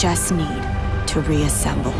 just need to reassemble.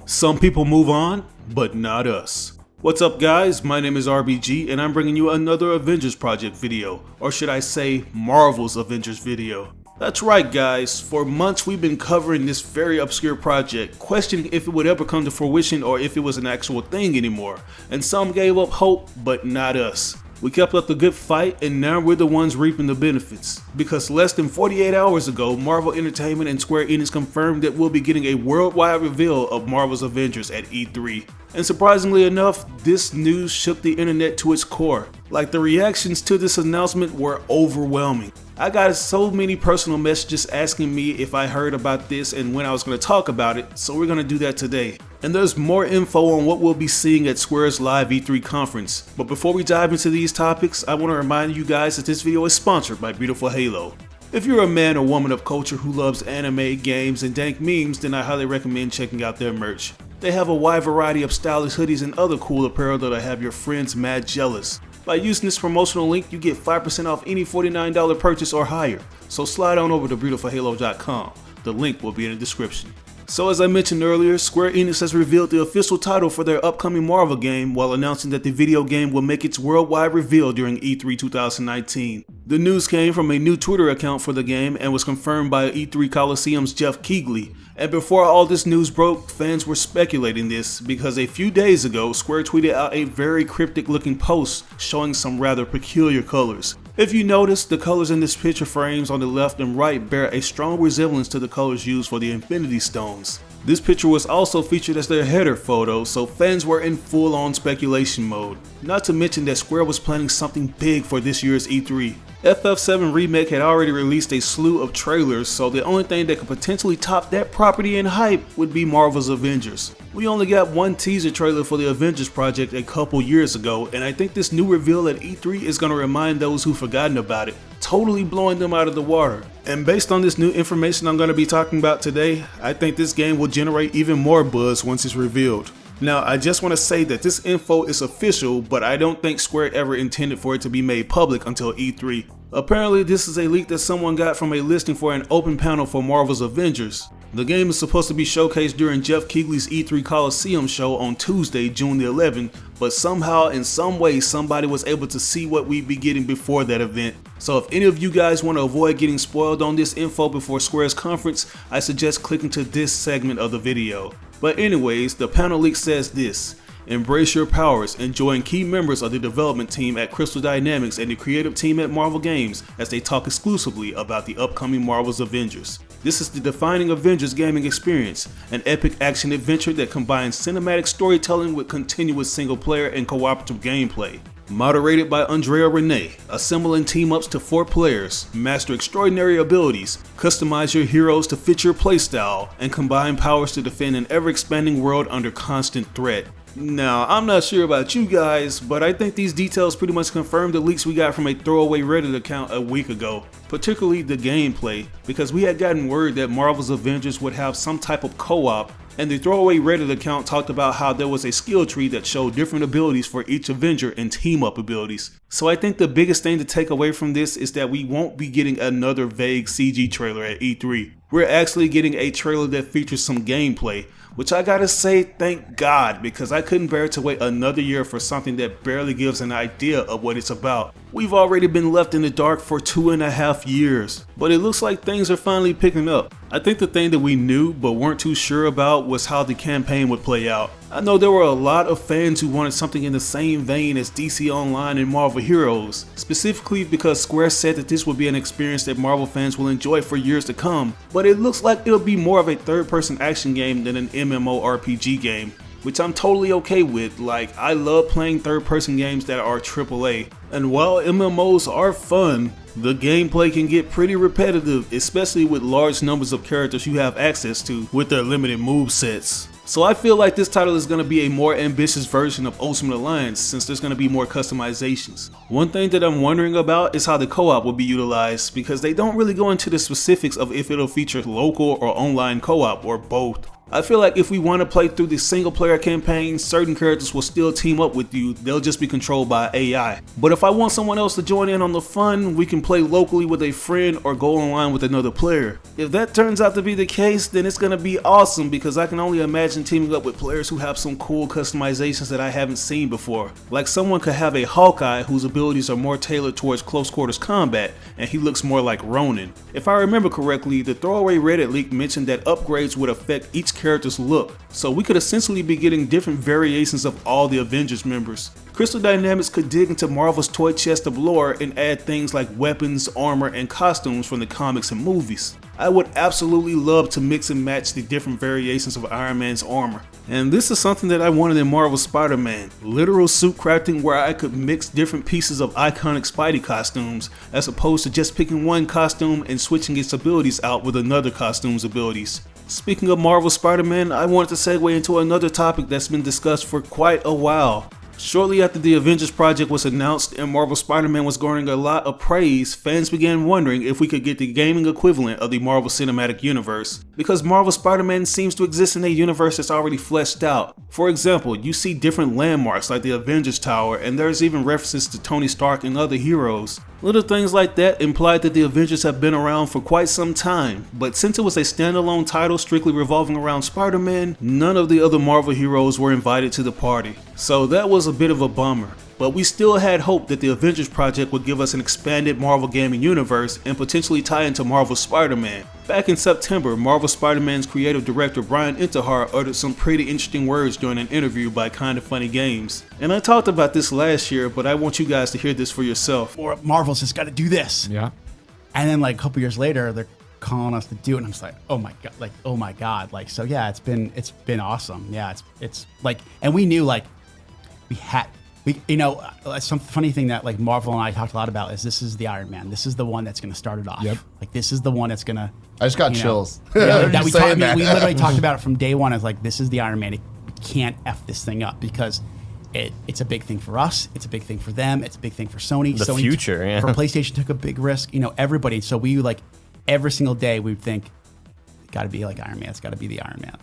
Some people move on, but not us. What's up guys, my name is RBG and I'm bringing you another Avengers project video, or should I say Marvel's Avengers video. That's right guys, for months we've been covering this very obscure project, questioning if it would ever come to fruition or if it was an actual thing anymore, and some gave up hope, but not us. We kept up the good fight and now we're the ones reaping the benefits. Because less than 48 hours ago, Marvel Entertainment and Square Enix confirmed that we'll be getting a worldwide reveal of Marvel's Avengers at E3. And surprisingly enough, this news shook the internet to its core. Like, the reactions to this announcement were overwhelming. I got so many personal messages asking me if I heard about this and when I was going to talk about it, so we're going to do that today. And there's more info on what we'll be seeing at Square's live E3 conference. But before we dive into these topics, I want to remind you guys that this video is sponsored by Beautiful Halo. If you're a man or woman of culture who loves anime, games, and dank memes, then I highly recommend checking out their merch. They have a wide variety of stylish hoodies and other cool apparel that'll have your friends mad jealous. By using this promotional link, you get 5% off any $49 purchase or higher. So slide on over to beautifulhalo.com. The link will be in the description. So as I mentioned earlier, Square Enix has revealed the official title for their upcoming Marvel game while announcing that the video game will make its worldwide reveal during E3 2019. The news came from a new Twitter account for the game and was confirmed by E3 Coliseum's Jeff Keighley. And before all this news broke, fans were speculating this because a few days ago, Square tweeted out a very cryptic looking post showing some rather peculiar colors. If you notice, the colors in this picture frames on the left and right bear a strong resemblance to the colors used for the Infinity Stones. This picture was also featured as their header photo, so fans were in full-on speculation mode. Not to mention that Square was planning something big for this year's E3. FF7 Remake had already released a slew of trailers, so the only thing that could potentially top that property in hype would be Marvel's Avengers. We only got one teaser trailer for the Avengers project a couple years ago, and I think this new reveal at E3 is going to remind those who've forgotten about it, totally blowing them out of the water. And based on this new information I'm going to be talking about today, I think this game will generate even more buzz once it's revealed. Now, I just want to say that this info is official, but I don't think Square ever intended for it to be made public until E3. Apparently, this is a leak that someone got from a listing for an open panel for Marvel's Avengers. The game is supposed to be showcased during Jeff Keighley's E3 Coliseum show on Tuesday, June the 11th, but somehow, in some way, somebody was able to see what we'd be getting before that event. So if any of you guys want to avoid getting spoiled on this info before Square's conference, I suggest clicking to this segment of the video. But anyways, the panel leak says this: embrace your powers and join key members of the development team at Crystal Dynamics and the creative team at Marvel Games as they talk exclusively about the upcoming Marvel's Avengers. This is the defining Avengers gaming experience, an epic action adventure that combines cinematic storytelling with continuous single player and cooperative gameplay. Moderated by Andrea Renee, assemble and team ups to 4 players, master extraordinary abilities, customize your heroes to fit your playstyle, and combine powers to defend an ever-expanding world under constant threat. Now, I'm not sure about you guys, but I think these details pretty much confirm the leaks we got from a throwaway Reddit account a week ago, particularly the gameplay, because we had gotten word that Marvel's Avengers would have some type of co-op, and the throwaway Reddit account talked about how there was a skill tree that showed different abilities for each Avenger and team-up abilities. So I think the biggest thing to take away from this is that we won't be getting another vague CG trailer at E3. We're actually getting a trailer that features some gameplay, which I gotta say thank God, because I couldn't bear to wait another year for something that barely gives an idea of what it's about. We've already been left in the dark for 2.5 years, but it looks like things are finally picking up. I think the thing that we knew but weren't too sure about was how the campaign would play out. I know there were a lot of fans who wanted something in the same vein as DC Online and Marvel Heroes, specifically because Square said that this would be an experience that Marvel fans will enjoy for years to come, but it looks like it'll be more of a third-person action game than an MMORPG game, which I'm totally okay with. Like, I love playing third-person games that are AAA, and while MMOs are fun, the gameplay can get pretty repetitive, especially with large numbers of characters you have access to with their limited movesets. So I feel like this title is going to be a more ambitious version of Ultimate Alliance since there's going to be more customizations. One thing that I'm wondering about is how the co-op will be utilized, because they don't really go into the specifics of if it'll feature local or online co-op or both. I feel like if we want to play through the single player campaign, certain characters will still team up with you, they'll just be controlled by AI. But if I want someone else to join in on the fun, we can play locally with a friend or go online with another player. If that turns out to be the case, then it's going to be awesome because I can only imagine teaming up with players who have some cool customizations that I haven't seen before. Like someone could have a Hawkeye whose abilities are more tailored towards close quarters combat, and he looks more like Ronin. If I remember correctly, the throwaway Reddit leak mentioned that upgrades would affect each character's look, so we could essentially be getting different variations of all the Avengers members. Crystal Dynamics could dig into Marvel's toy chest of lore and add things like weapons, armor, and costumes from the comics and movies. I would absolutely love to mix and match the different variations of Iron Man's armor. And this is something that I wanted in Marvel Spider-Man, literal suit crafting where I could mix different pieces of iconic Spidey costumes as opposed to just picking one costume and switching its abilities out with another costume's abilities. Speaking of Marvel Spider-Man, I wanted to segue into another topic that's been discussed for quite a while. Shortly after the Avengers project was announced and Marvel Spider-Man was garnering a lot of praise, fans began wondering if we could get the gaming equivalent of the Marvel Cinematic Universe, because Marvel Spider-Man seems to exist in a universe that's already fleshed out. For example, you see different landmarks like the Avengers Tower, and there's even references to Tony Stark and other heroes. Little things like that implied that the Avengers have been around for quite some time, but since it was a standalone title strictly revolving around Spider-Man, none of the other Marvel heroes were invited to the party. So that was a bit of a bummer. But we still had hope that the Avengers project would give us an expanded Marvel gaming universe and potentially tie into Marvel Spider-Man. Back in September, Marvel Spider-Man's creative director Brian Intihar uttered some pretty interesting words during an interview by Kinda Funny Games. And I talked about this last year, but I want you guys to hear this for yourself. Or Marvel's just got to do this. Yeah. And then like a couple years later, they're calling us to do it, and I'm just like, oh my god, like so yeah, it's been awesome. Yeah, it's like, and we knew like some funny thing that like Marvel and I talked a lot about is this is the Iron Man. This is the one that's going to start it off. Yep. Like this is the one that's going to. I just got chills. Yeah, that we literally talked about it from day one. As like this is the Iron Man. We can't f this thing up because it's a big thing for us. It's a big thing for them. It's a big thing for Sony. The Sony future, yeah. For PlayStation took a big risk. Everybody. So we like every single day we would think, got to be like Iron Man. It's got to be the Iron Man.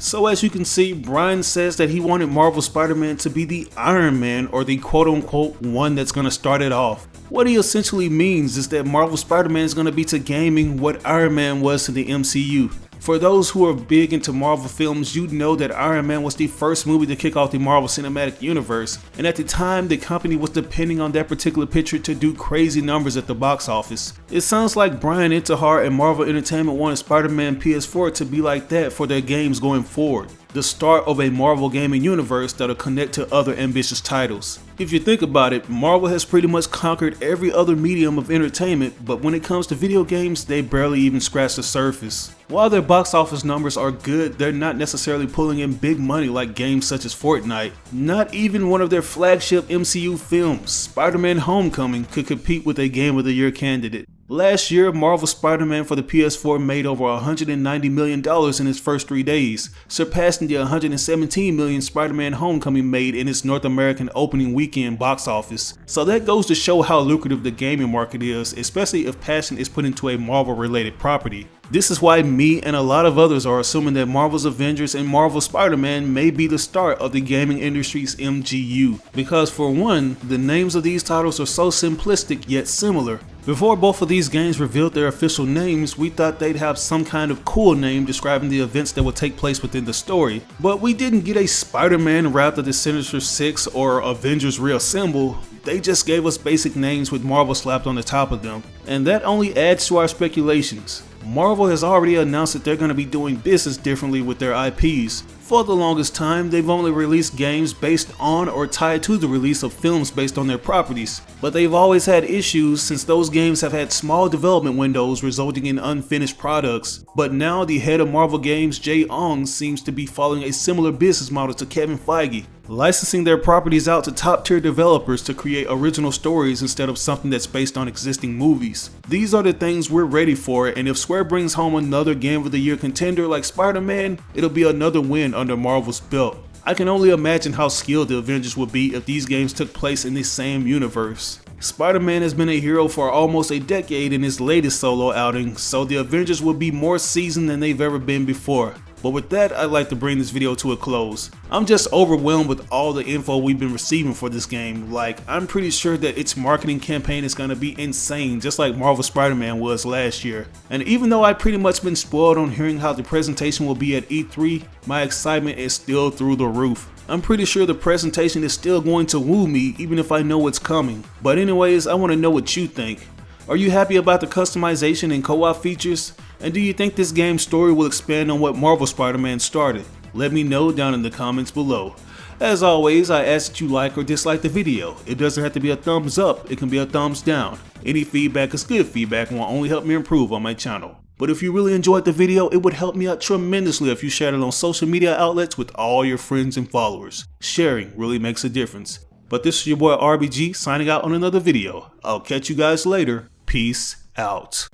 So as you can see, Brian says that he wanted Marvel Spider-Man to be the Iron Man, or the quote-unquote one that's going to start it off. What he essentially means is that Marvel Spider-Man is going to be to gaming what Iron Man was to the MCU. For those who are big into Marvel films, you'd know that Iron Man was the first movie to kick off the Marvel Cinematic Universe, and at the time the company was depending on that particular picture to do crazy numbers at the box office. It sounds like Brian Intihar and Marvel Entertainment wanted Spider-Man PS4 to be like that for their games going forward. The start of a Marvel gaming universe that'll connect to other ambitious titles. If you think about it, Marvel has pretty much conquered every other medium of entertainment, but when it comes to video games, they barely even scratch the surface. While their box office numbers are good, they're not necessarily pulling in big money like games such as Fortnite. Not even one of their flagship MCU films, Spider-Man Homecoming, could compete with a Game of the Year candidate. Last year, Marvel Spider-Man for the PS4 made over $190 million in its first 3 days, surpassing the $117 million Spider-Man Homecoming made in its North American opening weekend box office. So that goes to show how lucrative the gaming market is, especially if passion is put into a Marvel-related property. This is why me and a lot of others are assuming that Marvel's Avengers and Marvel Spider-Man may be the start of the gaming industry's MGU. Because for one, the names of these titles are so simplistic yet similar. Before both of these games revealed their official names, we thought they'd have some kind of cool name describing the events that would take place within the story. But we didn't get a Spider-Man Wrath of the Sinister Six or Avengers Reassemble. They just gave us basic names with Marvel slapped on the top of them. And that only adds to our speculations. Marvel has already announced that they're going to be doing business differently with their IPs. For the longest time, they've only released games based on or tied to the release of films based on their properties, but they've always had issues since those games have had small development windows resulting in unfinished products. But now the head of Marvel Games, Jay Ong, seems to be following a similar business model to Kevin Feige, licensing their properties out to top-tier developers to create original stories instead of something that's based on existing movies. These are the things we're ready for, and if Square brings home another Game of the Year contender like Spider-Man, it'll be another win under Marvel's belt. I can only imagine how skilled the Avengers would be if these games took place in the same universe. Spider-Man has been a hero for almost a decade in his latest solo outing, so the Avengers will be more seasoned than they've ever been before. But with that, I'd like to bring this video to a close. I'm just overwhelmed with all the info we've been receiving for this game. Like, I'm pretty sure that its marketing campaign is going to be insane, just like Marvel Spider-Man was last year. And even though I've pretty much been spoiled on hearing how the presentation will be at E3, my excitement is still through the roof. I'm pretty sure the presentation is still going to woo me even if I know it's coming. But anyways, I want to know what you think. Are you happy about the customization and co-op features? And do you think this game's story will expand on what Marvel Spider-Man started? Let me know down in the comments below. As always, I ask that you like or dislike the video. It doesn't have to be a thumbs up, it can be a thumbs down. Any feedback is good feedback and will only help me improve on my channel. But if you really enjoyed the video, it would help me out tremendously if you shared it on social media outlets with all your friends and followers. Sharing really makes a difference. But this is your boy RBG signing out on another video. I'll catch you guys later. Peace out.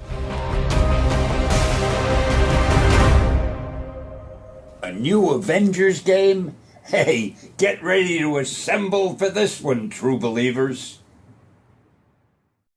A new Avengers game? Hey, get ready to assemble for this one, true believers.